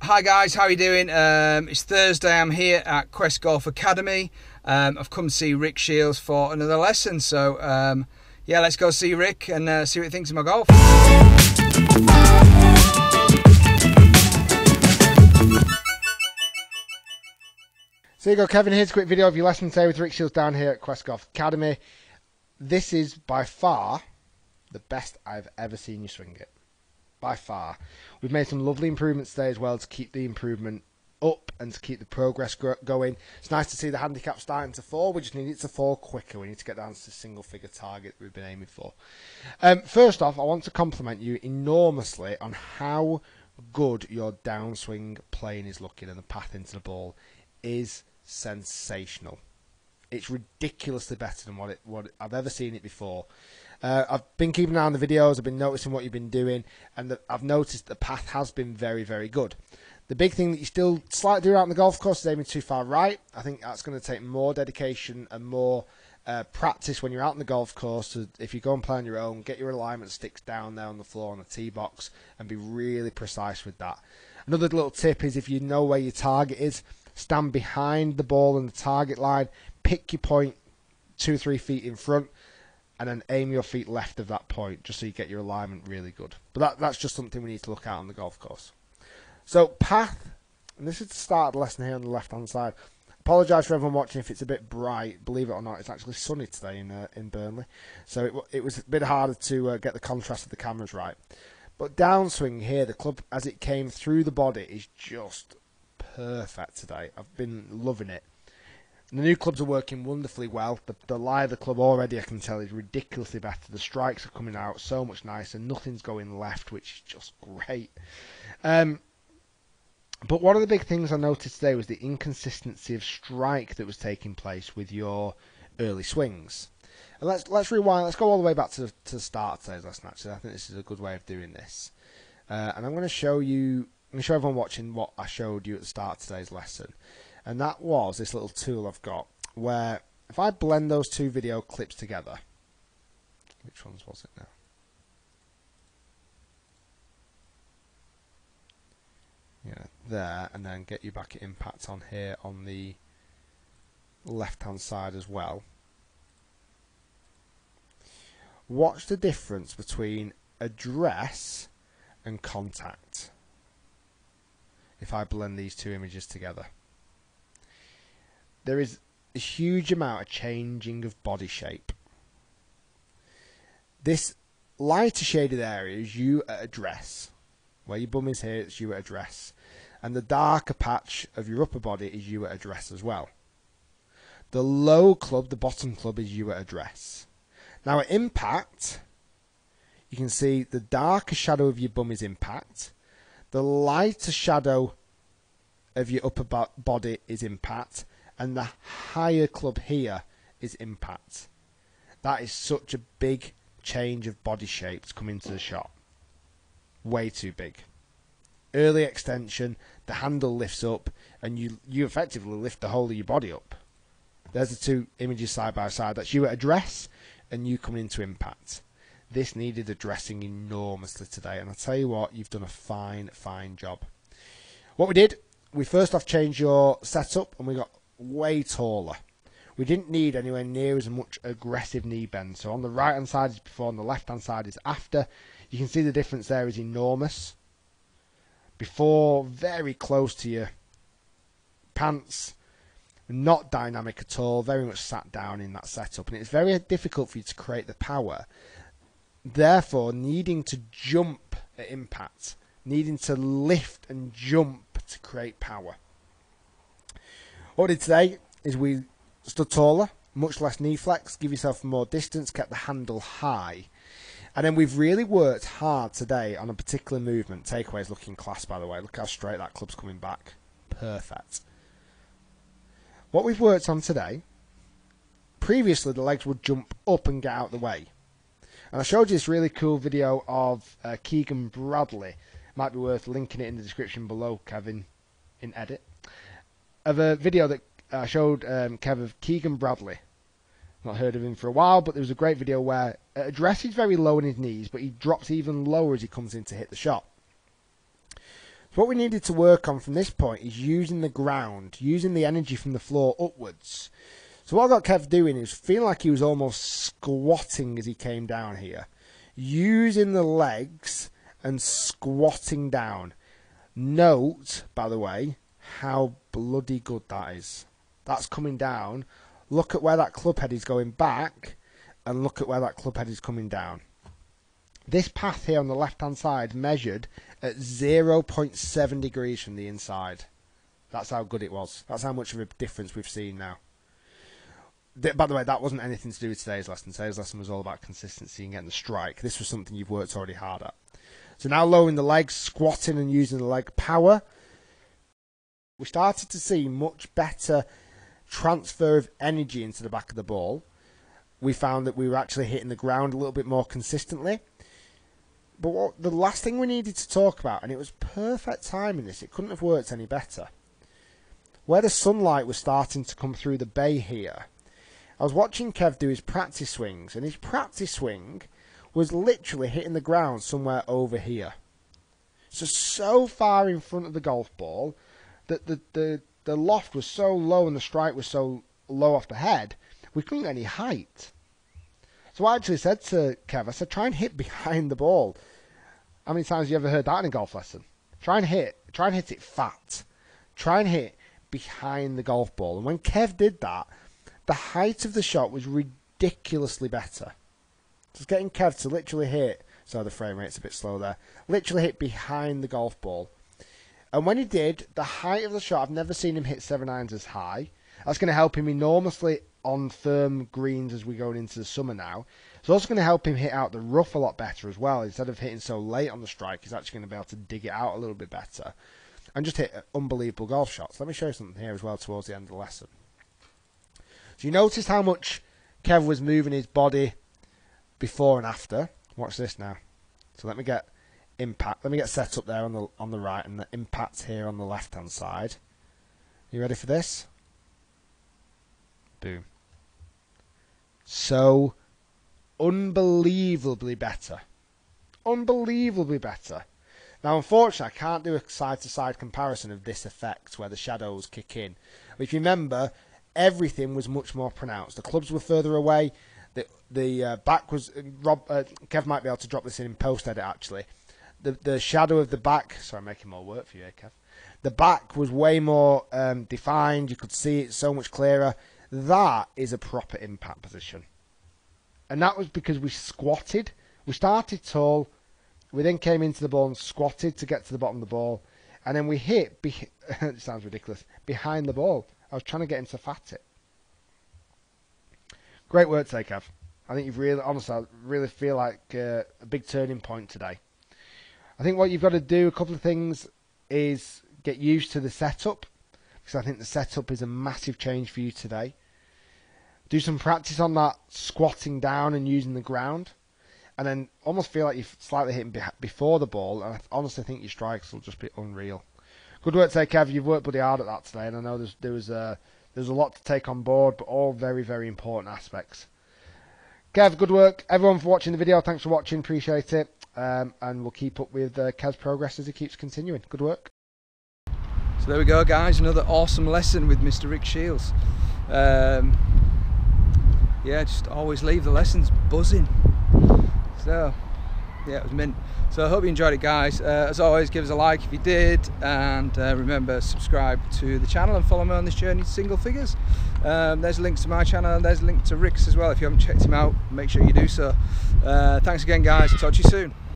Hi guys, how are you doing? It's Thursday. I'm here at Quest Golf Academy. I've come to see Rick Shiels for another lesson. So yeah, let's go see Rick and see what he thinks of my golf. So you go, Kevin. Here's a quick video of your lesson today with Rick Shiels down here at Quest Golf Academy. This is by far the best I've ever seen you swing it. By far. We've made some lovely improvements today as well to keep the improvement up and to keep the progress going. It's nice to see the handicap starting to fall. We just need it to fall quicker. We need to get down to the single figure target that we've been aiming for. First off, I want to compliment you enormously on how good your downswing playing is looking, and the path into the ball is sensational. It's ridiculously better than what I've ever seen it before. I've been keeping an eye on the videos, I've been noticing what you've been doing, and I've noticed the path has been very, very good. The big thing that you still slightly do out on the golf course is aiming too far right. I think that's going to take more dedication and more practice when you're out on the golf course. So if you go and play on your own, get your alignment sticks down there on the floor on the tee box and be really precise with that. Another little tip is, if you know where your target is, stand behind the ball and the target line, pick your point 2-3 feet in front, and then aim your feet left of that point, just so you get your alignment really good. But that's just something we need to look at on the golf course. So path, and this is the start of the lesson here on the left-hand side. Apologise for everyone watching if it's a bit bright. Believe it or not, it's actually sunny today in Burnley, so it was a bit harder to get the contrast of the cameras right. But downswing here, the club as it came through the body is just perfect today. I've been loving it. The new clubs are working wonderfully well. The lie of the club already, I can tell, is ridiculously better. The strikes are coming out so much nicer. Nothing's going left, which is just great. But one of the big things I noticed today was the inconsistency of strike that was taking place with your early swings. And let's rewind. Let's go all the way back to the start of today's lesson. Actually, I think this is a good way of doing this. And I'm going to show you. I'm going to show everyone watching what I showed you at the start of today's lesson. And that was this little tool I've got, where if I blend those two video clips together, which ones was it now? Yeah, there, and then get you back at impact on here on the left-hand side as well. Watch the difference between address and contact if I blend these two images together. There is a huge amount of changing of body shape. This lighter shaded area is you at address. Where your bum is here, it's you at address. And the darker patch of your upper body is you at address as well. The low club, the bottom club, is you at address. Now at impact, you can see the darker shadow of your bum is impact. The lighter shadow of your upper body is impact. And the higher club here is impact. That is such a big change of body shape to come into the shot. Way too big. Early extension, the handle lifts up, and you effectively lift the whole of your body up. There's the two images side by side. That's you at address and you coming into impact. This needed addressing enormously today, and I tell you what, you've done a fine, fine job. What we did, we first off changed your setup, and we got way taller. We didn't need anywhere near as much aggressive knee bend. So on the right hand side is before, on the left hand side is after. You can see the difference there is enormous. Before, very close to your pants, not dynamic at all, very much sat down in that setup, and it's very difficult for you to create the power. Therefore, needing to jump at impact, needing to lift and jump to create power. What we did today is we stood taller, much less knee flex, give yourself more distance, kept the handle high. And then we've really worked hard today on a particular movement. Takeaway's looking class, by the way. Look how straight that club's coming back. Perfect. What we've worked on today, previously the legs would jump up and get out of the way. And I showed you this really cool video of Keegan Bradley. Might be worth linking it in the description below, Kevin, in edit. Of a video that I showed Kev of Keegan Bradley. Not heard of him for a while, but there was a great video where address is very low in his knees, but he drops even lower as he comes in to hit the shot. So what we needed to work on from this point is using the ground, using the energy from the floor upwards. So what I got Kev doing is feeling like he was almost squatting as he came down here. Using the legs and squatting down. Note, by the way, how bloody good that is. That's coming down. Look at where that club head is going back, and look at where that club head is coming down. This path here on the left hand side measured at 0.7 degrees from the inside. That's how good it was. That's how much of a difference we've seen now. By the way, that wasn't anything to do with today's lesson. Today's lesson was all about consistency and getting the strike. This was something you've worked already hard at. So now lowering the legs, squatting and using the leg power. We started to see much better transfer of energy into the back of the ball. We found that we were actually hitting the ground a little bit more consistently. But the last thing we needed to talk about, and it was perfect timing this, it couldn't have worked any better. Where the sunlight was starting to come through the bay here, I was watching Kev do his practice swings, and his practice swing was literally hitting the ground somewhere over here. So far in front of the golf ball that the loft was so low and the strike was so low off the head, we couldn't get any height. So I actually said to Kev, I said, try and hit behind the ball. How many times have you ever heard that in a golf lesson? Try and hit it fat. Try and hit behind the golf ball. And when Kev did that, the height of the shot was ridiculously better. Just getting Kev to literally hit, so the frame rate's a bit slow there, literally hit behind the golf ball. And when he did, the height of the shot, I've never seen him hit 7 irons as high. That's going to help him enormously on firm greens as we go into the summer now. It's also going to help him hit out the rough a lot better as well. Instead of hitting so late on the strike, he's actually going to be able to dig it out a little bit better and just hit unbelievable golf shots. Let me show you something here as well towards the end of the lesson. So you noticed how much Kev was moving his body before and after. Watch this now. So let me get impact. Let me get set up there on the right and the impact here on the left hand side. You ready for this? Boom. So unbelievably better. Unbelievably better. Now, unfortunately, I can't do a side-to-side comparison of this effect where the shadows kick in. But if you remember, everything was much more pronounced. The clubs were further away. The back was... Kev might be able to drop this in post-edit, actually. The shadow of the back... Sorry, I'm making more work for you, Kev. The back was way more defined. You could see it so much clearer. That is a proper impact position. And that was because we squatted. We started tall. We then came into the ball and squatted to get to the bottom of the ball. And then we hit, it sounds ridiculous, behind the ball. I was trying to get him to fat it. Great work today, Kev. I think you've really, honestly, I really feel like a big turning point today. I think what you've got to do, a couple of things, is get used to the setup. Because I think the setup is a massive change for you today. Do some practice on that squatting down and using the ground. And then almost feel like you're slightly hitting before the ball. And I honestly think your strikes will just be unreal. Good work today, Kev. You've worked pretty hard at that today. And I know there was a lot to take on board, but all very, very important aspects. Kev, good work. Everyone for watching the video. Thanks for watching. Appreciate it. And we'll keep up with Kev's progress as he keeps continuing. Good work. So there we go, guys. Another awesome lesson with Mr. Rick Shiels. Yeah, just always leave the lessons buzzing. So, yeah, it was mint. So I hope you enjoyed it, guys. As always, give us a like if you did, and remember, subscribe to the channel and follow me on this journey to single figures. There's links to my channel, and there's a link to Rick's as well. If you haven't checked him out, make sure you do so. Thanks again, guys. Talk to you soon.